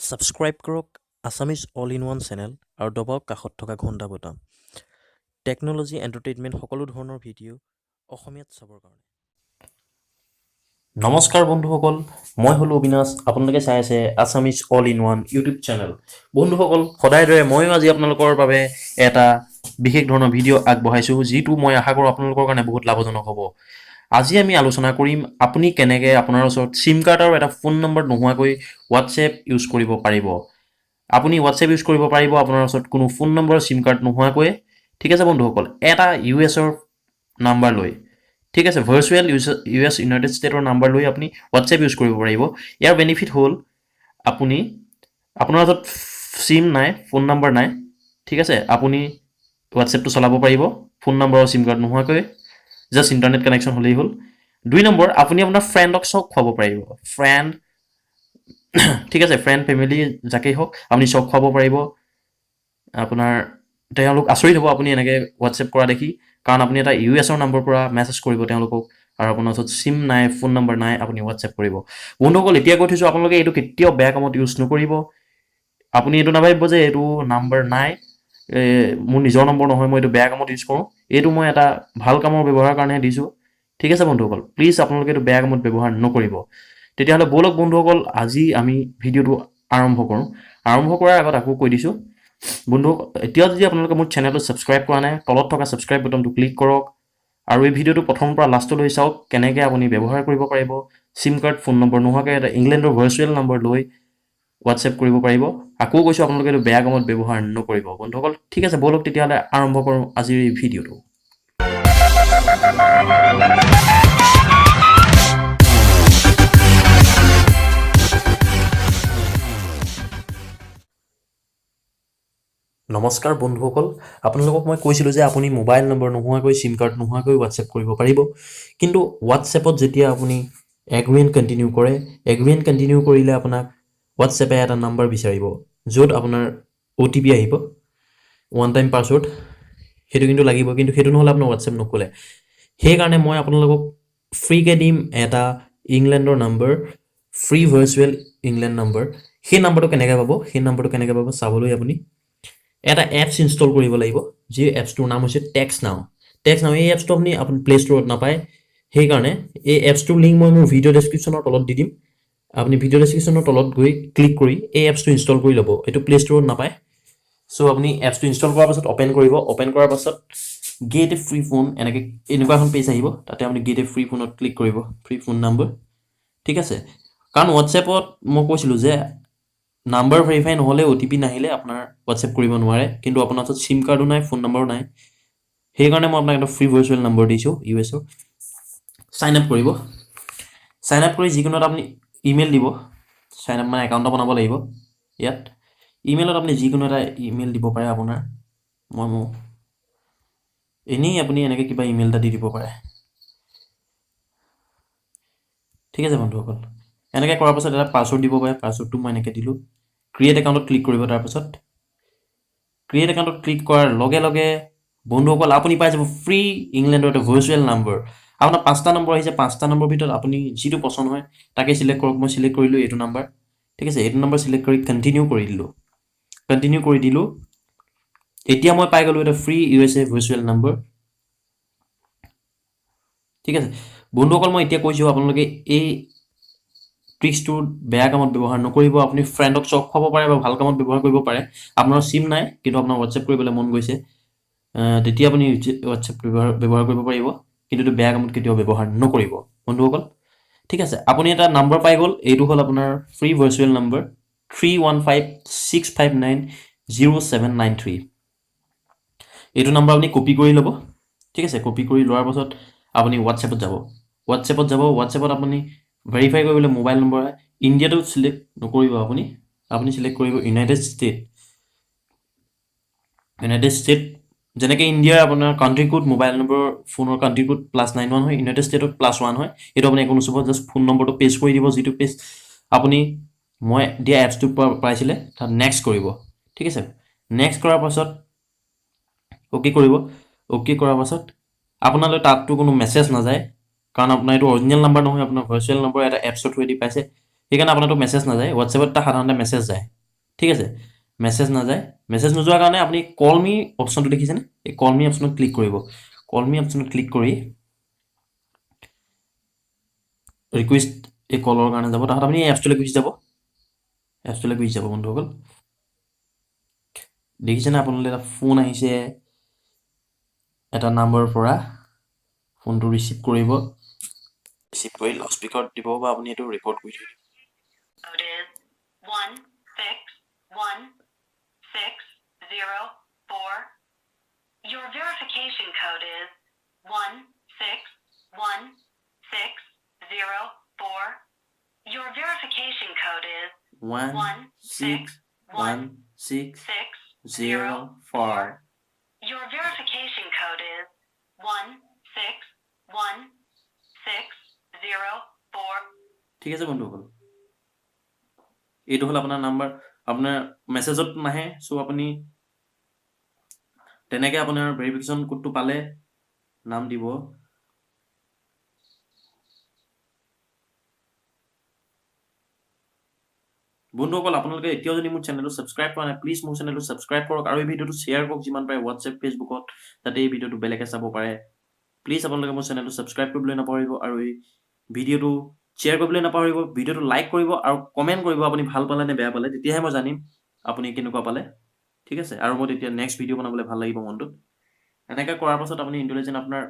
Subscribe কৰক Assamese all in one channel আৰু দবাওক কাষত থকা ঘণ্টা বুটাম টেকন'লজি এণ্টাৰটেইনমেণ্ট সকলো ধৰণৰ ভিডিঅ' অসমীয়াত চাবৰ কাৰণে নমস্কাৰ বন্ধুসকল মই হ'লো অবিনাশ আপোনালোকে চাই আছে Assamese all in one YouTube channel বন্ধুসকল সদায় দৰে ময়ো আজি আপোনালোকৰ বাবে এটা বিশেষ ধৰণৰ ভিডিঅ' আগবঢ়াইছোঁ যিটো মই আশা কৰোঁ আপোনালোকৰ কাৰণে বহুত লাভজনক হ'ব আজি আমি আলোচনা কৰিম আপুনি কেনেকৈ আপোনাৰ ওচৰত চিম কাৰ্ড আৰু এটা ফোন নম্বৰ নোহোৱাকৈ হোৱাটছএপ ইউজ কৰিব পাৰিব আপুনি হোৱাটছএপ ইউজ কৰিব পাৰিব আপোনাৰ ওচৰত কোনো ফোন নম্বৰ চিম কাৰ্ড নোহোৱাকৈ ঠিক আছে বন্ধুসকল এটা ইউএছৰ নাম্বাৰ লৈ ঠিক আছে ভাৰ্চুৱেল ইউএছ ইউনাইটেড ষ্টেটৰ নাম্বাৰ লৈ আপুনি হোৱাটছএপ ইউজ কৰিব পাৰিব ইয়াৰ বেনিফিট হ'ল আপুনি আপোনাৰ ওচৰত চিম নাই ফোন নম্বৰ নাই ঠিক আছে আপুনি হোৱাটছএপটো চলাব পাৰিব ফোন নম্বৰ আৰু চিম কাৰ্ড নোহোৱাকৈ জাষ্ট ইণ্টাৰনেট কানেকশ্যন হ'লেই হ'ল 2 নম্বৰ আপুনি আপোনাৰ ফ্ৰেণ্ডক চব খুৱাব পাৰিব ফ্ৰেণ্ড ঠিক আছে ফ্ৰেণ্ড ফেমিলি যাকেই হওক আপুনি চব খুৱাব পাৰিব আপোনাৰ তেওঁলোক আচৰিত হ'ব আপুনি এনেকৈ হোৱাটছএপ কৰা দেখি কাৰণ আপুনি এটা ইউএছৰ নম্বৰৰ পৰা মেছেজ কৰিব তেওঁলোকক আৰু আপোনাৰ ওচৰত চিম নাই ফোন নম্বৰ নাই আপুনি হোৱাটছএপ কৰিব বন্ধুসকল এতিয়া কৈ থৈছোঁ আপোনালোকে এইটো কেতিয়াও বেয়া কামত ইউজ নকৰিব আপুনি এইটো নাভাবিব যে এইটো নাম্বাৰ নাই মোৰ নিজৰ নম্বৰ নহয় মই এইটো বেয়া কামত ইউজ কৰোঁ এইটো মই এটা ভাল কামৰ ব্যৱহাৰৰ কাৰণেহে দিছোঁ ঠিক আছে বন্ধুসকল প্লিজ আপোনালোকে এইটো বেয়া কামত ব্যৱহাৰ নকৰিব তেতিয়াহ'লে ব'লক বন্ধুসকল আজি আমি ভিডিঅ'টো আৰম্ভ কৰোঁ আৰম্ভ কৰাৰ আগত আকৌ কৈ দিছোঁ বন্ধুসকল এতিয়া যদি আপোনালোকে মোৰ চেনেলটো ছাবস্ক্ৰাইব কৰা নাই তলত থকা ছাবস্ক্ৰাইব বাটনটো ক্লিক কৰক আৰু এই ভিডিঅ'টো প্ৰথমৰ পৰা লাষ্টলৈ চাওক কেনেকৈ আপুনি ব্যৱহাৰ কৰিব পাৰিব চিম কাৰ্ড ফোন নম্বৰ নোহোৱাকৈ এটা ইংলেণ্ডৰ ভাৰ্চুৱেল নম্বৰ লৈ হোৱাটছএপ কৰিব পাৰিব আকৌ কৈছোঁ আপোনালোকে এইটো বেয়া কামত ব্যৱহাৰ নকৰিব বন্ধুসকল ঠিক আছে ব'লক তেতিয়াহ'লে আৰম্ভ কৰোঁ আজিৰ এই ভিডিঅ'টো নমস্কাৰ বন্ধুসকল আপোনালোকক মই কৈছিলোঁ যে আপুনি মোবাইল নম্বৰ নোহোৱাকৈ চিম কাৰ্ড নোহোৱাকৈ হোৱাটছএপ কৰিব পাৰিব কিন্তু হোৱাটছএপত যেতিয়া আপুনি এগ্ৰিমেণ্ট কণ্টিনিউ কৰে এগ্ৰিমেণ্ট কণ্টিনিউ কৰিলে আপোনাক হোৱাটছএপে এটা নাম্বাৰ বিচাৰিব য'ত আপোনাৰ OTP আহিব ওৱান টাইম পাছৱৰ্ড সেইটো কিন্তু লাগিব কিন্তু সেইটো নহ'লে আপোনাৰ হোৱাটছএপ নখোলে সেইকাৰণে মই আপোনালোকক ফ্ৰীকৈ দিম এটা ইংলেণ্ডৰ number free virtual England number সেই নাম্বাৰটো কেনেকৈ পাব চাবলৈ আপুনি এটা এপছ ইনষ্টল কৰিব লাগিব যি এপছটোৰ নাম হৈছে টেক্স নাও এই এপছটো আপুনি প্লে ষ্টৰত নাপায় সেইকাৰণে এই এপছটোৰ লিংক মই মোৰ ভিডিঅ' ডেছক্ৰিপশ্যনৰ তলত দি দিম আপুনি ভিডিঅ' ডেছক্ৰিপশ্যনৰ তলত গৈ ক্লিক কৰি এই এপছটো ইনষ্টল কৰি ল'ব এইটো প্লে ষ্টৰত নাপায় চ' আপুনি এপছটো ইনষ্টল কৰাৰ পাছত অ'পেন কৰাৰ পাছত গেট এ ফ্ৰী ফোন এনেকুৱা এখন পেজ আহিব তাতে আপুনি গেট এ ফ্ৰী ফোনত ক্লিক কৰিব ফ্ৰী ফোন নম্বৰ ঠিক আছে কাৰণ হোৱাটছএপত মই কৈছিলোঁ যে নাম্বাৰ ভেৰিফাই নহ'লে OTP নাহিলে আপোনাৰ হোৱাটছএপ কৰিব নোৱাৰে কিন্তু আপোনাৰ ওচৰত চিম কাৰ্ডো নাই ফোন নম্বৰো নাই সেইকাৰণে মই আপোনাক এটা ফ্ৰী ভাৰ্চুৱেল নম্বৰ দিছোঁ ইউএছৰ চাইন আপ কৰিব চাইন আপ কৰি যিকোনো এটা আপুনি ইমেইল দিব চাইন আপ মানে একাউণ্ট এটা বনাব লাগিব ইয়াত ইমেইলত আপুনি যিকোনো এটা ইমেইল দিব পাৰে আপোনাৰ মোৰ এনেই আপুনি এনেকৈ কিবা ইমেইল এটা দি দিব পাৰে ঠিক আছে বন্ধুসকল এনেকৈ কৰাৰ পাছত এটা পাছৱৰ্ড দিব পাৰে পাছৱৰ্ডটো মই এনেকৈ দিলোঁ ক্ৰিয়েট একাউণ্টত ক্লিক কৰিব তাৰপাছত ক্ৰিয়েট একাউণ্টত ক্লিক কৰাৰ লগে লগে বন্ধুসকল আপুনি পাই যাব ফ্ৰী ইংলেণ্ডৰ এটা ভাৰ্চুৱেল নাম্বাৰ আপোনাৰ 5টা নম্বৰ আহিছে 5টা নম্বৰ ভিতৰত আপুনি যিটো পচন্দ হয় তাকে চিলেক্ট কৰক মই চিলেক্ট কৰিলোঁ এইটো নাম্বাৰ ঠিক আছে এইটো নাম্বাৰ চিলেক্ট কৰি কণ্টিনিউ কৰি দিলোঁ এতিয়া মই পাই গ'লোঁ এটা ফ্ৰী USA ভাৰ্চুৱেল নাম্বাৰ ঠিক আছে বন্ধুসকল মই এতিয়া কৈছোঁ আপোনালোকে এই ট্ৰিক্সটো বেয়া কামত ব্যৱহাৰ নকৰিব আপুনি ফ্ৰেণ্ডক চক খুৱাব পাৰে বা ভাল কামত ব্যৱহাৰ কৰিব পাৰে আপোনাৰ চিম নাই কিন্তু আপোনাৰ হোৱাটছএপ কৰিবলৈ মন গৈছে তেতিয়া আপুনি হোৱাটছএপ ব্যৱহাৰ কৰিব পাৰিব কিন্তু এইটো বেয়া কামত কেতিয়াও ব্যৱহাৰ নকৰিব বন্ধুসকল ঠিক আছে আপুনি এটা নাম্বাৰ পাই গ'ল এইটো হ'ল আপোনাৰ ফ্ৰী ভাৰ্চুৱেল নাম্বাৰ 31565900793 এইটো নাম্বাৰ আপুনি কপি কৰি ল'ব ঠিক আছে কপি কৰি লোৱাৰ পাছত আপুনি হোৱাটছএপত যাব আপুনি ভেৰিফাই কৰিবলৈ মোবাইল নম্বৰ হয় ইণ্ডিয়াটো চিলেক্ট নকৰিব আপুনি চিলেক্ট কৰিব ইউনাইটেড ষ্টেট যেনেকৈ ইণ্ডিয়াৰ আপোনাৰ কাণ্ট্ৰি কোড মোবাইল নম্বৰ ফোনৰ কাণ্ট্ৰি কোড +91 হয় ইউনাইটেড ষ্টেটত +1 হয় এইটো আপুনি একো নুচুব জাষ্ট ফোন নম্বৰটো পেষ্ট কৰি দিব যিটো পেষ্ট আপুনি মই দিয়া এপছটোৰ পৰা পাইছিলে তাত নেক্সট কৰিব ঠিক আছে নেক্সট কৰাৰ পাছত অ'কে কৰাৰ পাছত আপোনালৈ তাততো কোনো মেছেজ নাযায় কাৰণ আপোনাৰ এইটো অৰিজিনেল নাম্বাৰ নহয় আপোনাৰ ভাৰ্চুৱেল নম্বৰ এটা এপছৰ থ্ৰুৱেদি পাইছে সেইকাৰণে আপোনাৰতো মেছেজ নাযায়। হোৱাটছএপত এটা সাধাৰণতে মেছেজ যায়, ঠিক আছে। মেছেজ নাযায়, মেছেজ নোযোৱাৰ কাৰণে আপুনি কল মি অপশ্যনটো দেখিছেনে? এই কল মি অপশ্যনত ক্লিক কৰিব। কল মি অপশ্যনত ক্লিক কৰি ৰিকুৱেষ্ট এই কলৰ কাৰণে যাব, তাহাঁত আপুনি এপছটোলৈ গুচি যাব, এপছটোলৈ গুচি যাব বন্ধুসকল। দেখিছেনে আপোনালোকে এটা ফোন আহিছে এটা নাম্বাৰৰ পৰা, ফোনটো ৰিচিভ কৰিব, ৰিচিভ কৰি লাউড স্পীকাৰত দিব বা আপুনি এইটো ৰেকৰ্ড কৰি থৈ দিব। Code is 161604. Your verification code is 161604. Your verification code is 1611604. Your verification code is 161604. ঠিক আছে বন্ধুসকল, এইটো হ'ল আপোনাৰ নাম্বাৰ। আপোনাৰ মেছেজত নাহে, চ' আপুনি তেনেকৈ আপোনাৰ ভেৰিফিকেশ্যন কোডটো পালে নাম দিব। বন্ধুসকল, আপোনালোকে এতিয়াও যদি মোৰ চেনেলটো ছাবস্ক্ৰাইব কৰা নাই, প্লিজ মোৰ চেনেলটো ছাবস্ক্ৰাইব কৰক আৰু এই ভিডিঅ'টো শ্বেয়াৰ কৰক যিমান পাৰে হোৱাটছএপ, ফেচবুকত, যাতে এই ভিডিঅ'টো বেলেগে চাব পাৰে। প্লিজ আপোনালোকে মোৰ চেনেলটো ছাবস্ক্ৰাইব কৰিবলৈ নাপাহৰিব আৰু এই ভিডিঅ'টো শ্বেয়াৰ কৰিবলৈ নাপাহৰিব। ভিডিঅ'টো লাইক কৰিব আৰু কমেণ্ট কৰিব আপুনি ভাল পালে নে বেয়া পালে, তেতিয়াহে মই জানিম আপুনি কেনেকুৱা পালে, ঠিক আছে। আৰু মই তেতিয়া নেক্সট ভিডিঅ' বনাবলৈ ভাল লাগিব মনটোত। এনেকৈ কৰাৰ পাছত আপুনি ইণ্টেলিজেণ্ট আপোনাৰ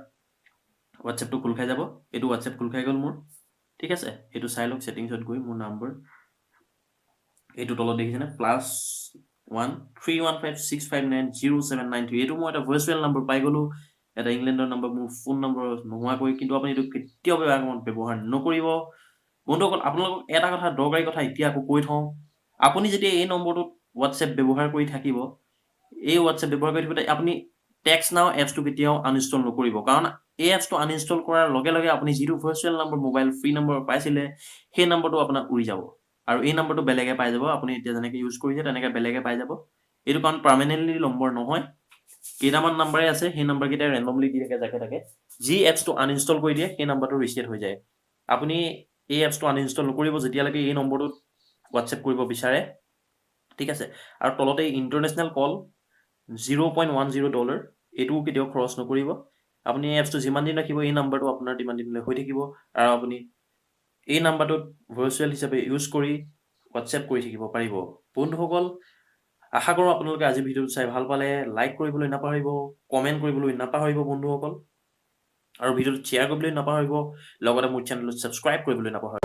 হোৱাটছএপটো খোল খাই যাব। এইটো হোৱাটছএপ খোল খাই গ'ল মোৰ, ঠিক আছে। এইটো চাই লওক, ছেটিংছত গৈ মোৰ নাম্বাৰ এইটো তলত দেখিছেনে, +1 315659079 এইটো মই এটা ভাৰ্চুৱেল নাম্বাৰ পাই গ'লোঁ, এটা ইংলেণ্ডৰ নাম্বাৰ, মোৰ ফোন নম্বৰ নোহোৱাকৈ। কিন্তু আপুনি এইটো কেতিয়াও বেয়া কামত ব্যৱহাৰ নকৰিব বন্ধুসকল। আপোনালোকক এটা কথা, দৰকাৰী কথা এতিয়া আকৌ কৈ থওঁ, আপুনি যেতিয়া এই নম্বৰটোত হোৱাটছএপ ব্যৱহাৰ কৰি থাকিব, এই হোৱাটছএপ ব্যৱহাৰ কৰি থাকোঁতে আপুনি টেক্সট নাও এপছটো কেতিয়াও আনইনষ্টল নকৰিব, কাৰণ এই এপছটো আনইনষ্টল কৰাৰ লগে লগে আপুনি যিটো virtual number mobile free number পাইছিলে, সেই নম্বৰটো আপোনাৰ উৰি যাব আৰু এই নম্বৰটো বেলেগে পাই যাব। আপুনি এতিয়া যেনেকৈ ইউজ কৰিছে তেনেকৈ বেলেগে পাই যাব। এইটো কাৰণ পাৰ্মানেণ্টলি নম্বৰ নহয়, কেইটামান নাম্বাৰে আছে, সেই নাম্বাৰকেইটাই ৰেণ্ডমলি দি থাকে যাকে থাকে। যি এপছটো আনইনষ্টল কৰি দিয়ে সেই নাম্বাৰটো ৰিছেট হৈ যায়। আপুনি এই এপছটো আনইনষ্টল নকৰিব যেতিয়ালৈকে এই নম্বৰটোত হোৱাটছএপ কৰিব বিচাৰে, ঠিক আছে। আৰু তলতে ইণ্টাৰনেশ্যনেল কল $0.10 এইটোও কেতিয়াও খৰচ নকৰিব। আপুনি এই এপছটো যিমান দিন ৰাখিব, এই নাম্বাৰটো আপোনাৰ তিমান দিনলৈ হৈ থাকিব আৰু আপুনি এই নাম্বাৰটোত ভাৰ্চুৱেল হিচাপে ইউজ কৰি হোৱাটছএপ কৰি থাকিব পাৰিব। বন্ধুসকল, আশা কৰোঁ আপোনালোকে আজি ভিডিঅ'টো চাই ভাল পালে। লাইক কৰিবলৈ নাপাহৰিব, কমেণ্ট কৰিবলৈ নাপাহৰিব বন্ধুসকল, আৰু ভিডিঅ'টো শ্বেয়াৰ কৰিবলৈ নাপাহৰিব, লগতে মোৰ চেনেলটো ছাবস্ক্ৰাইব কৰিবলৈ নাপাহৰিব।